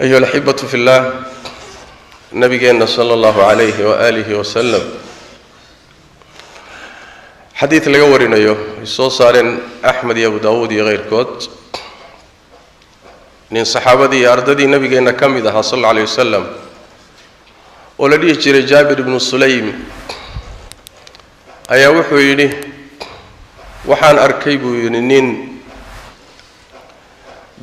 أيها الأحبة في الله نبينا صلى الله عليه وآله وسلم حديث لقورنا يسو صارن أحمد أبو داود غير كوت من صحابة أرددي نبينا كمدها صلى الله عليه وسلم ولديه جري جابر بن سليم أيا وحويني وحان أركيبو ينين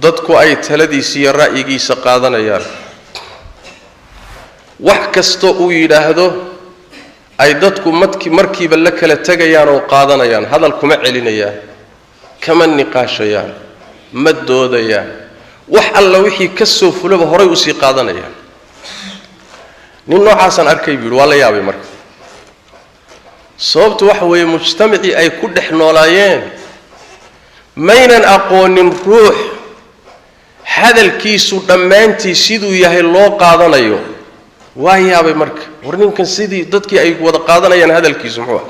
dadku ay taladiisa iyo ra'yigiisa qaadanayaan wax kasto uu yiraahdo ay dadku markiiba la kala tagayaan oo qaadanayaan hadal kuma celinayaan kama niqaashayaan ma doodayaan wax alla wixii ka soo fulaba horay u sii qaadanayaan nin noocaas aan arkay biir waa la yaabay marka sababtu waxa weeye mujtamaci ay ku dhex noolaayeen maynan aqoonin ruux hadalkiisu dhamaantii siduu yahay loo qaadanayo waa yaabay marka war ninkan sidii dadkii ay wada qaadanayaan hadalkiisu muxuu ah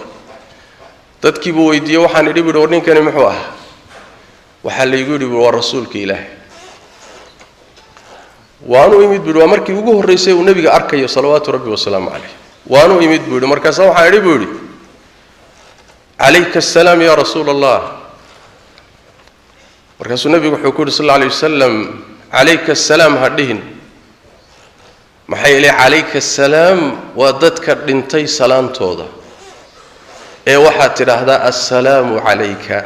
dadkii buu weydiiyay waxaan idhi war ninkani muxuu ah waxa la igu yiri waa rasuulka ilaahay waanu imid buu waa markii ugu horeysay uu nabiga arkayo salawaatu rabbi wasalaam alayhi waanu imid buu markaas waxa idhi buu alayka asalaam ya rasuulallah markaasuu nabigu wuxuu ku yiri sallallahu alayhi wasallam alayka asalaam hadhihin maxay ilaa alayka asalaam waa dadka dhintay salaantooda ee waxa tiraahdaa assalaamu alayka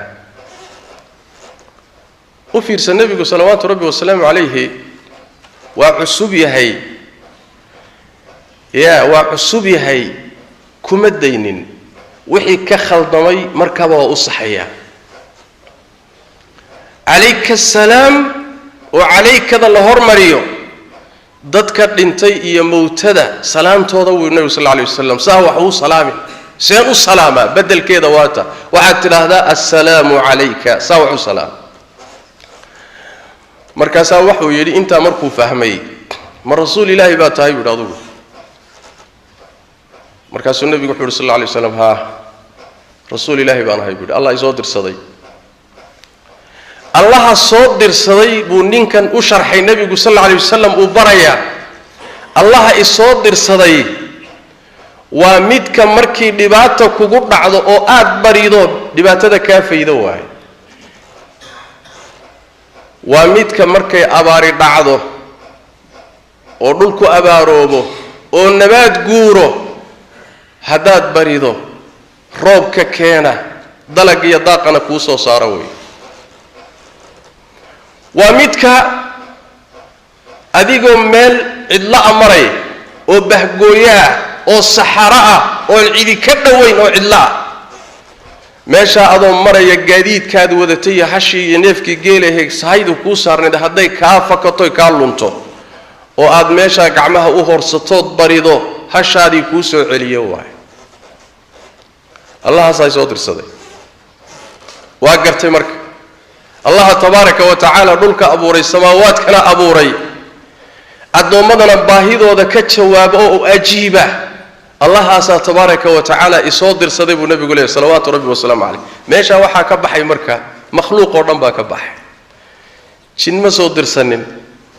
u fiirsan nabigu salawaatu rabbi wasalaam alayhi waa cusub yahay waa cusub yahay kuma daynin wixii ka khaldamay markaba waa u saxaya عليك السلام وعليك ذا الهور مريو ذاتك دنتي إيا موتدا سلام توضو النبي صلى الله عليه وسلم ساوحو سلامي سينو السلامة بدل كيدا واتا وحتى هذا السلام عليك ساوحو سلام مركا ساوحو يلي انت مركو فهمي من رسول الله باتاي برادو مركا النبي صلى الله عليه وسلم ها رسول الله بان هاي بيد الله يزودر صدي الله صدر صدي بونين كان أشرح النبي صلى الله عليه وسلم وبريا الله يصدر صدي ومد كمركي دبعته كجود بعض أو بريدو دبعته كافي دواي ومد كمركي أباري بعضه ودلكو أباروبو والنبات جورو هداد بريدو روب ككينا دلق يضاقنا كوسو صاروي ومدك أديكم مال إدلاء أمري وبهجويا والصحراء والعيد كدوين وإدلاء ما شاء الله مري الجديد كاد ودتي حشي ينفك جيله هيك صعيد وكوسر ند هداي كافة كتوي كارلونتو وأد ما شاء جمعها أخر ستات بريدو هشادي كوسر عليه واي الله سيصدر صدق وأجرت مرك الله تبارك وتعالى دولك أبوري السماوات كان أبوري أدومدنا باهيدو ذا كتشواب أو أجيبه الله تبارك وتعالى يصدر صديب النبي قوله صلوات ربي وسلام عليه ماشا وحا كبحي مركا مخلوق ورنبا كبحي شين ما صدر سنين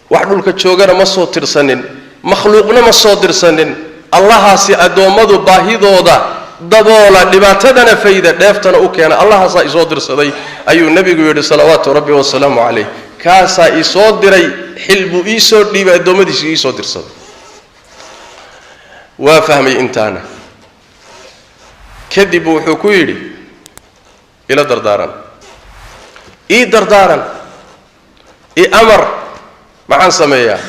وحدول كتشوغانا ما صدر سنين مخلوقنا ما صدر سنين الله أدومدو باهيدو ذا دبولا دباتنا فايدة دافتنا أوكينا الله يصدر صدي أي النبي يقول صلوات ربي والسلام عليه كاسا يصدر حلب يصدر دبا دومدي يصدر صدي وفهمي انتانا كذبوا حكويري إلى دردارا دردارا أمر معان سميا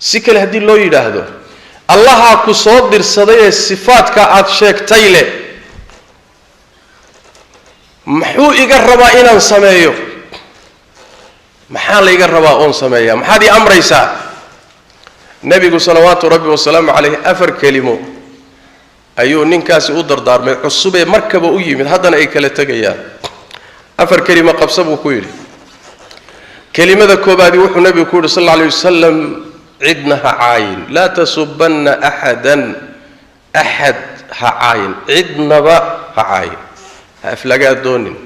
سيكل هدي الله يلاهدو الله كصدر صدي الصفات كأت شيك تيله محو يقرب إلى سمايو محل يقرب أون سمايا محدي أمر يسا نبي صلوات ربي والسلام عليه أفر كلمة أيو ننكاس أودر دار من عصبة مركبة أوي من هذا أي كلا تجيا أفر كلمة قبصب وكويري كلمة ذا كوبادي وحنا النبي صلى الله عليه وسلم عدنها عاين لا تسبن أحدا أحد عاين عدنا با عاين أفلاقات دونين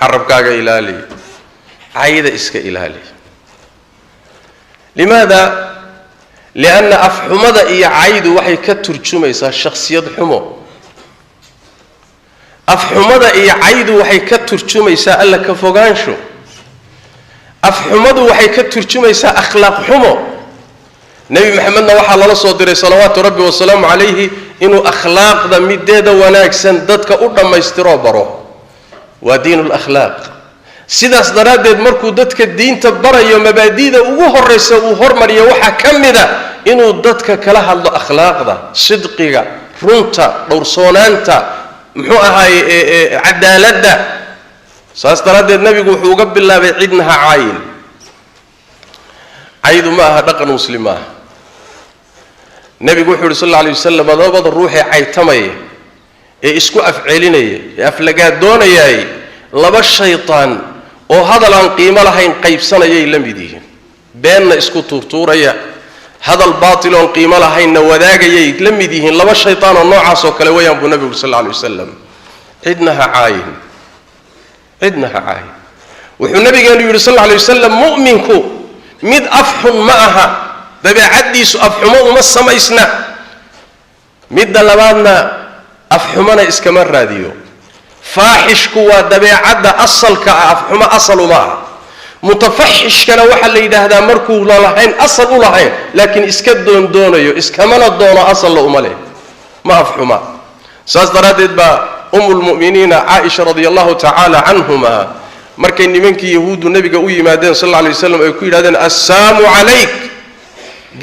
عرب كاغا إلالي عايدة إسكا إلالي لماذا؟ لأن أفحمة إيا عيد وحي كترجميسا شخصية حمو أفحمة إيا عيد وحي كترجميسا ألا كفوغانشو أفحمة وحي كترجميسا أخلاق حمو نبي محمد وحى الله صدره صلوات ربي والسلام عليه إنه أخلاق ذا مدة وناكسن ضدك أردن ما يسترابره ودين الأخلاق سيداس درادد مركو ددك الدين تبرا يوم مبادئه وهرس وهرمريا وحا كمدا انو ددك كلا هادلو اخلاق دا صدقيغا رونتا دورسونانتا محو اهاي عدالدا ساس درادد نبيغو وحو uga bilaabay cidnaha caayin عيد ما دقن مسلمه نبيغو وحو صلى الله عليه وسلم dabada ruuxi caytamay ee isku afceelinay ee aflaga doonayay laba shaytaan oo hadal aan qiimo lahayn qaybsanayay la mid yihiin beenna isku tuurtuuraya hadal baatil oo qiimo lahayn wadaagayay la mid yihiin laba shaytaan oo noocaas oo kale weeyaan buu nabigu sallallahu alayhi wasallam cidnaha caayin wuxuu nabigeenu yiri sallallahu alayhi wasallam mu'minku mid afxun ma aha dabeecadiisu afxumo uma samaysna mid labaadna afxumana iskama raadiyo فاحش كوا دبيعة أصل كأفحمة أصل ما متفحش كنا واحد اللي ده مركو لا لهين أصل ولا هين لكن إسكت دون يو إسكمل الدون أصل لأمله ما أفحمة ساز درادت با المؤمنين عائشة رضي الله تعالى عنهما مركين منك يهود النبي قوي مادين صلى الله عليه وسلم يقول هذا السلام عليك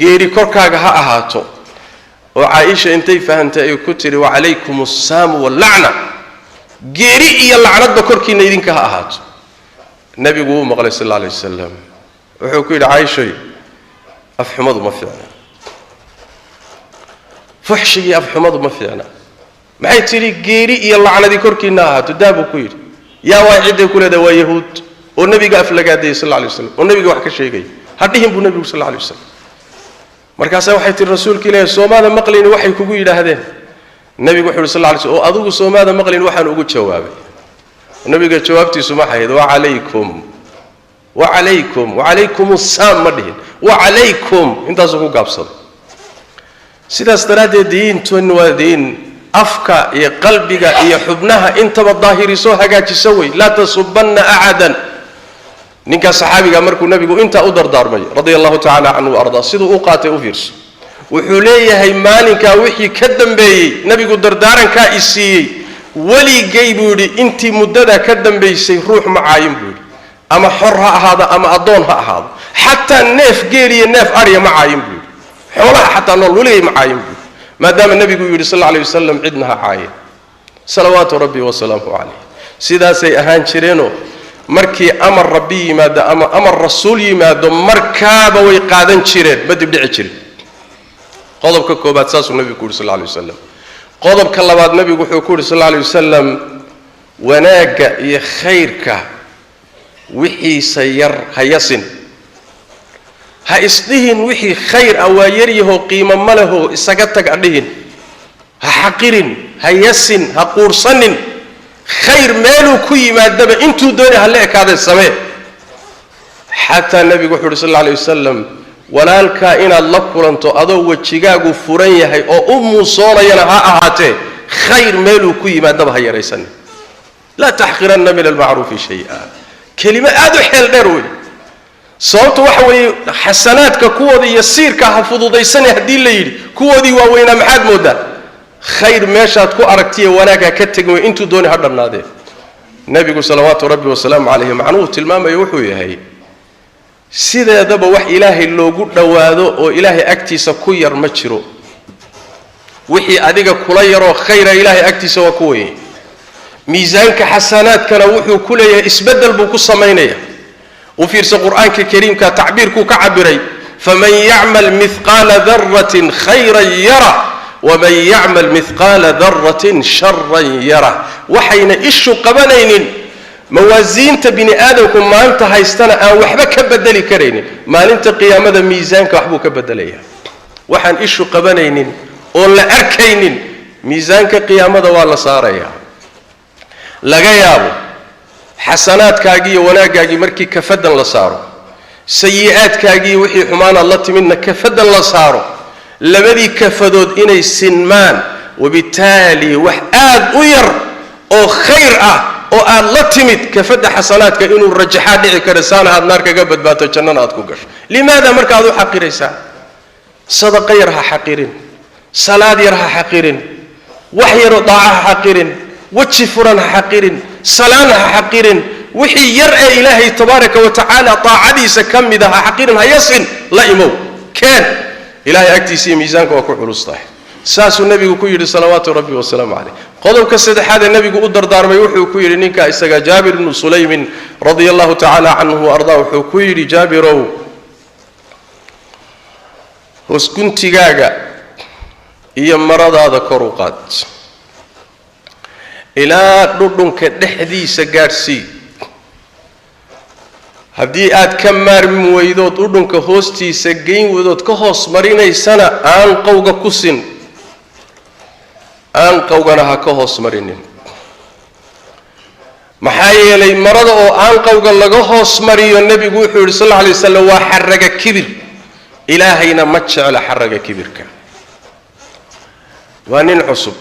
غيري كركا هاتو وعائشة انتي فهمت يكتر وعليكم السلام واللعنة geeri iyo lacnada korkiina idinka ha ahaato nabigu uu maqlay sallallahu alayhi wasallam wuxuu ku yiri Aisha afxumadu ma fiicna fuxshigi afxumadu ma fiicna maxay tiri geeri iyo lacnadi korkiina ha ahaato daabu ku yiri yaa waayide kuleeda waa yahuud oo nabiga aflagaaday sallallahu alayhi wasallam oo nabiga wax ka sheegay hadhiin buu nabigu sallallahu alayhi wasallam markaas waxay tiri rasuulka ilaahay Soomaada maqlin waxay kugu yiraahdeen النبي صلى الله عليه وسلم أدوك سوماذا مقلين وحن أقول جوابي النبي قال جوابتي سماحة وعليكم السام مدين وعليكم انت سوكو قابصل سيدا استراد دين تون ودين أفكا يا قلبك يا حبنها انت بالظاهر سوها قاعد تسوي لا تصبن أحدا نيكا صحابي أمركم النبي قال انت أدر دارمي رضي الله تعالى عنه وأرضاه سيدو أوقاتي أفيرس وحوليه هيمانك وحي كدن بي نبي قدر دارن كايسي ولي جيبودي انت مددا كدن بي سي روح معايم بودي اما حرها هذا اما اضونها هذا حتى النف جيري النف اريا معايم بودي حولها حتى نول ولي معايم بودي ما دام النبي يقول صلى الله عليه وسلم عدنها عاين صلوات ربي وسلامه عليه سيدا سي اهان شيرينو markii amar rabbi yimaado ama amar rasuul yimaado markaaba way qaadan jireen badib dhici jireen qodobka koobaad saas uu nabigu sallallahu alayhi wasallam qodobka labaad nabigu wuxuu ku yiri sallallahu alayhi wasallam wanaaga iyo khayrka wixii sayar hayasin ha isdihin wixii khayr awaayir yaho qiimo malaho isaga tag adhihin ha xaqirin hayasin ha quursanin خير ماله كي ما دب انتو دوني هلا كذا السماء حتى النبي صلى الله عليه وسلم ولا الكائن الله كرنتو أضو وتشجاعو فرية هي أو صورة ينها أهاته خير ماله كي ما دب هي ريسن لا تحقرن من المعروف شيئا كلمة أدو حل دروي صوت وحوي حسنات كقوة يسير كحفظ ضيسن هدي الليل قوة وين محد مدة خير ماشات كو أركتيه وناكا كتجمع انتو دوني هذا النادي النبي صلوات ربي وسلام عليه معنوه تلمام يوحوي هي سيدا دبا وح إلهي اللو قد دوادو او إلهي أكتيس كوير مجرو وحي أديك كوليرو خير إلهي أكتيس وكوي ميزانك حسنات كان وحي كولي اسبدل بوكو الصمينية وفي القرآن الكريم كتعبير كو كعبري فمن يعمل مثقال ذرة خيرا يرى ومن يعمل مثقال ذرة شرا يره وحين إيشو قبلين موازين تبني آدمكم ما أنت هايستنا أو وحبك بدلي كرين ما أنت قيامة ميزانك وحبك بدليها وحن إيشو قبلين ولا أركين ميزانك قيامة ولا صاريها لقيابو حسنات كاجي ولا كاجي مركي كفدا لصاروا sayi'aadkaagii wixii xumaan aad la timidna kafada la saaro labadii kafadood inay sinmaan wabitaali wax aad u yar oo khayr ah oo aad la timid kafada xasanaadka inuu rajaxaa dhici karo saana aad naar kaga badbaato jannana aad ku gasho limaada marka aad u xaqiraysaa sadaqa yar ha xaqirin salaad yar ha xaqirin wax yar oo daaca ha xaqirin waji furan ha xaqirin salaan ha xaqirin wixii yar ee ilaahay tabaaraka wa tacaala taacadiisa ka mid ah ha xaqirin ha yasin la imow keen ilaahay agtiisa iyo miisaanka waa ku culustahay saasuu nabigu ku yidhi salawaatu rabbi wasalaamu calayh qodobka saddexaad ee nabigu u dardaarmay wuxuu ku yidhi ninka isaga jaabir ibnu sulaymin radia allahu tacaala canhu waardaa wuxuu ku yidhi jaabirow hosguntigaaga iyo maradaada kor u qaad ilaa dhudhunka dhexdiisa gaadhsii haddii aad ka maarmi weydood dhudhunka hoostiisa geyn weydood ka hoos marinaysana aanqowga ku sin aanqowgana ha ka hoos marinin maxaa yeelay marada oo aanqowga laga hoos mariyo nebigu wuxuu yidhi sal alla alay wasalam waa xaraga kibir ilaahayna ma jecla xaraga kibirka waa nin cusub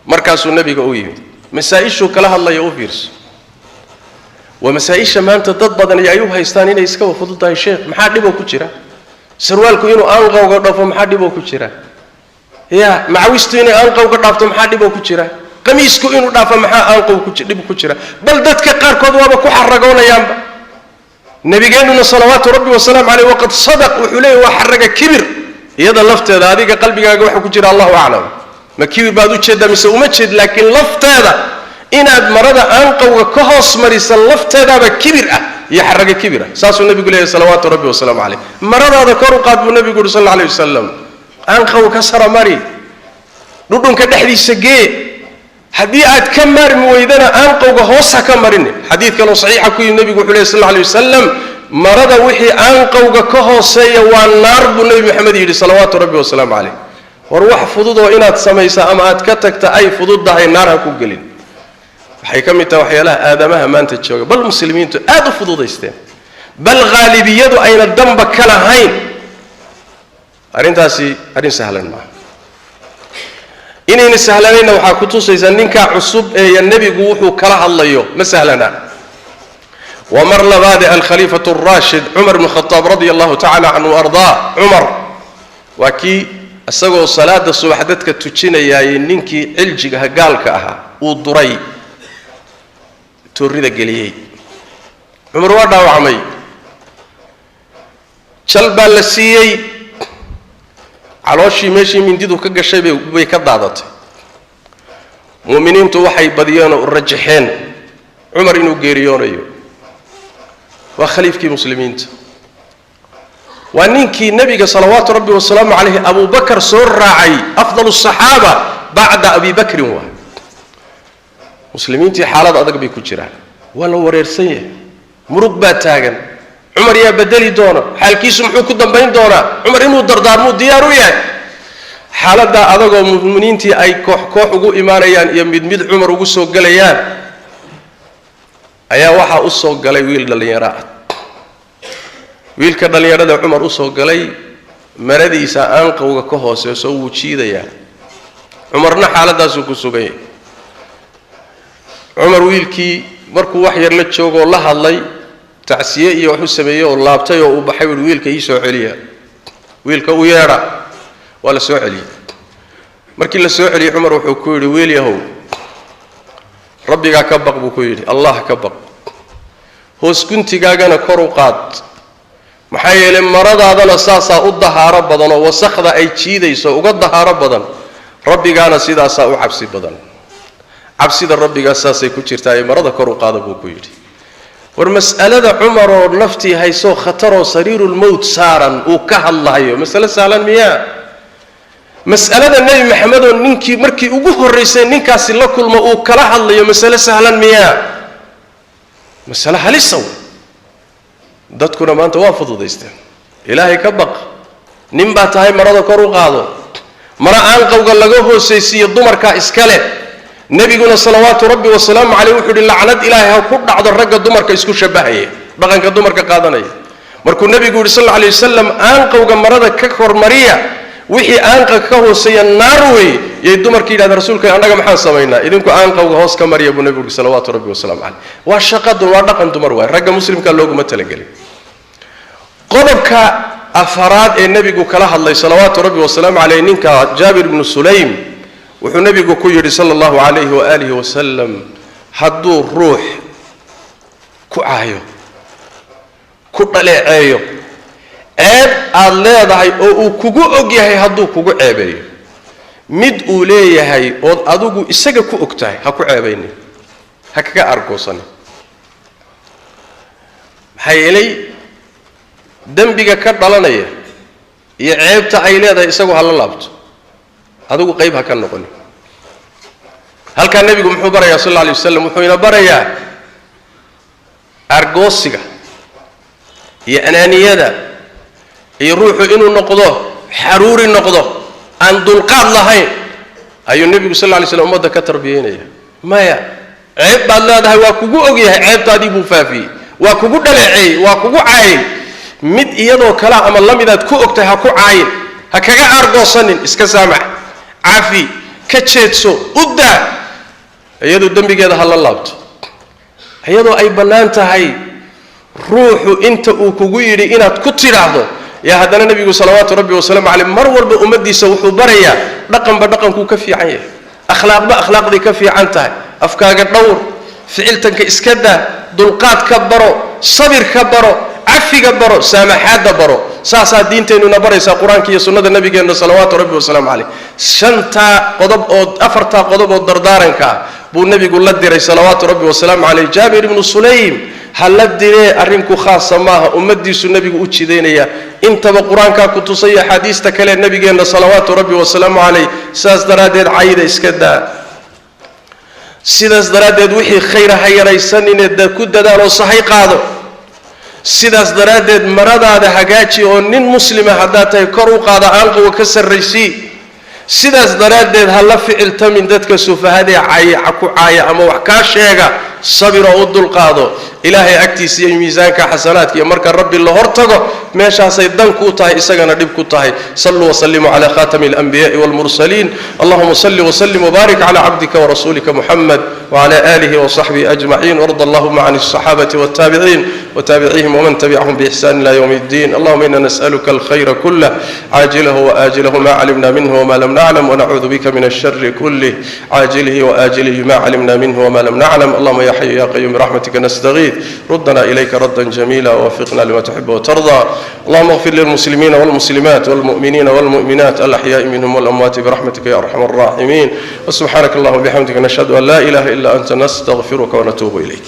markaasuu nebiga u yimid masaa-ishuu kala hadlaya u fiirso waa masaa-isha maanta dad badan ay u haystaan inay iska fudud tahay sheekh maxaa dhiboo ku jira sarwaalku inuu aanqowga dhafo maxaa dhiboo ku jira ya macawistu inay aanqowga dhaafto maxaa dhiboo ku jira qamiisku inuu dhaafo maxaa aanqow dhib ku jira bal dadka qaarkood waaba ku xaragoonayaanba nabigeennuna salawaatu rabbi wasalaamu caleyh waqad sadaq wuxuu leeyahy waa xaraga kibir iyada lafteeda adiga qalbigaaga waxa ku jira allahu aclam ma kibir baad u jeedaa mise uma jeed laakiin lafteeda inaad marada aanqowga ka hoos marisa lafteedaaba kibir ah iyo xaraga kibir ah saasuu nabigu leeyahy salawaatu rabbi wasalaamu caleyh maradaada kor u qaad buu nabigu yuri sal alla alay wasalam aanqowga ka sara mari dhudhunka dhexdiisa gee haddii aad ka maarmi weydana aanqowga hoos ha ka marini xadiid kaloo saxiixa ku yimid nabigu wuxuu leeyahy sal alla alay wasalam marada wixii aanqowga ka hooseeya waa naar buu nebi maxamed yidhi salawaatu rabbi wasalaamu caleyh war wax fudud oo inaad samaysa ama aad ka tagta ay fududdahay naar ha ku gelin waxay ka mid tahay waxyaalaha aadamaha maanta jooga bal muslimiintu aad u fududaysteen bal haalibiyadu ayna damba ka lahayn arrintaasi arrin sahlan maaha inayna sahlanayna waxaa ku tusaysaa ninkaa cusub ee nebigu wuxuu kala hadlayo ma sahlana waa mar labaade alkhaliifatu araashid cumar bn khataab radia allahu tacala canhu ardaa cumar waa kii isagoo salaada subax dadka tujinayaayey ninkii ciljigaha gaalka ahaa uu duray toorrida geliyey cumar waa dhaawacmay jal baa la siiyey calooshii meeshii mindidu ka gashay bay ka daadatay mu'miniintu waxay badiyeen oo rajaxeen cumar inuu geeriyoonayo waa khaliifkii muslimiinta waa ninkii nebiga salawaatu rabbi wasalaamu calayhi abu bakar soo raacay afdalu saxaaba bacda abi bakrin waa muslimiintii xaalad adag bay ku jiraan waa la wareersan yahay murug baa taagan cumar yaa bedeli doona xaalkiisu muxuu ku dambayn doonaa cumar inuu dardaarmuu diyaar u yahay xaaladdaa adagoo mu'miniintii ay koox koox ugu imaanayaan iyo mid mid cumar ugu soo gelayaan ayaa waxaa u soo galay wiil dhallinyaro ah wiilka dhallinyarada cumar u soo galay maradiisa aanqowga ka hooseyso wuu jiidayaa cumarna xaaladdaasuu ku sugan yahay cumar wiilkii markuu wax yar la joogoo la hadlay tacsiye iyo wax u sameeyey oo laabtay oo uu baxay wuhi wiilka ii soo celiya wiilka u yeedha waa la soo celiyey markii la soo celiyey cumar wuxuu ku yidhi wiil yahow rabbigaa ka baq buu ku yidhi allah ka baq hoos guntigaagana kor u qaad maxaa yeelay maradaadana saasaa u dahaaro badan oo wasakhda ay jiidayso uga dahaaro badan rabbigaana sidaasaa u cabsi badan cabsida rabbigaas saasay ku jirtaa ee marada kor u qaada buu ku yidhi war mas'alada cumar oo naftii haysoo khataroo sariirulmowt saaran uu ka hadlahayo masale sahlan miyaa mas'alada nebi maxamed oo ninkii markii ugu horraysay ninkaasi la kulmo uu kala hadlayo masale sahlan miyaa masale halisa wey dadkuna maanta waa fududaysteen ilaahay ka baq nin baa tahay marada kor u qaado mara aanqowga laga hoosaysiiyo dumarkaa iska leh nebiguna salawaatu rabbi wasalaamu caleyh wuxuu yidhi lacnad ilaahay ha ku dhacdo ragga dumarka isku shabbahaya dhaqanka dumarka qaadanaya markuu nabigu yiri sallallahu alayhi wasallam aanqowga marada ka kormariya wixii aanqa ka hooseeya naarway yay dumarkii yiraahdo rasuulka anaga maxaan sameeynaa idinku aanqowga hoos ka mariya buu nabigu sallallahu rabbi wasallam alayhi waa shaqadu waa dhaqan dumar way ragga muslimka looguma talagelin qodobka afaraad ee nabigu kala hadlay sallallahu rabbi wasallam alayhi ninka Jaabir ibn Sulaym wuxuu nabigu ku yiri sallallahu alayhi wa alihi wasallam hadduu ruux ku aayo ku dhaleeceeyo ceeb aad leedahay oo uu kugu og yahay hadduu kugu ceebeeyo mid uu leeyahay oo adigu isaga ku ogtahay ha ku ceebaynin ha kaga argoosan hay'ilay dambiga ka dhalanaya iyo ceebta ay leedahay isagu hal laabto adigu qayb ha ka noqon halka nabigu muxuu barayaa sallallahu alayhi wasallam wuxuu ina barayaa argoosiga iyo anaaniyada iyo ruuxu inuu noqdo xaruuri noqdo aan dulqaad lahayn ayuu nabigu sallallahu alayhi wasallam umada ka tarbiyeynaya maya ceeb baad leedahay waa kugu og yahay ceebtaadii buu faafiyay waa kugu dhaleecay waa kugu caayay mid iyadoo kala ama lamidaad ku ogtahay ha ku caayin ha kaga argoosanin iska saamax cafi ka jeedso udda iyadoo dambigeeda ha la laabto iyadoo ay banaan tahay ruuxu inta uu kugu yiri inaad ku tiraahdo يا هذا النبي صلوات ربي وسلم عليه مر والب أمدي سوح بريا رقم بدقم كو كفي عنه أخلاق بأخلاق ذي كفي عنته أفكار الدور فعلتك إسكده دلقات كبروا صبر كبروا عفي كبروا سامحات كبروا ساسا دينتين ونبري سا قرآن كي سنة النبي جل صلوات ربي وسلم عليه شنتا قضب أو أفرتا قضب أو دردارنك بو النبي يقول لدي صلوات ربي وسلم عليه جابر بن سليم هل الدين أرنكو خاصة معها أمدي النبي أتشدينيا أنت بقرآن كنت صيح حديث تكلم النبي جل صلوات ربي وسلم عليه ساس درادد عيد إسكدا سيداس درادد وحي خير هيا ريسانين الدكود دارو صحيح قادو سيداس درادد مرضى هذا حاجاتي ونين مسلمة حداته كرو قادا أنقو وكسر ريسي سيداس درادد هلا فعل تمن دتك سوف هذه عكو عاية أما وحكاشيغا صبر ود القاضو إلهي أكتي سي ميزانك حسنات يا مرك رب الله هرتقو ماشا سيدان كوتاي إساقنا ديب كوتاي صلوا وسلموا على خاتم الأنبياء والمرسلين اللهم صل وسلم وبارك على عبدك ورسولك محمد وعلى آله وصحبه أجمعين وارض اللهم عن الصحابة والتابعين وتابعيهم ومن تبعهم بإحسان إلى يوم الدين اللهم إنا نسألك الخير كله عاجله وآجله ما علمنا منه وما لم نعلم ونعوذ بك من الشر كله عاجله وآجله ما علمنا منه وما لم نعلم اللهم يا حي يا قيوم برحمتك نستغيث ردنا إليك ردا جميلا ووفقنا لما تحب وترضى اللهم اغفر للمسلمين والمسلمات والمؤمنين والمؤمنات الأحياء منهم والأموات برحمتك يا أرحم الراحمين وسبحانك اللهم وبحمدك نشهد أن لا إله إلا أنت نستغفرك ونتوب إليك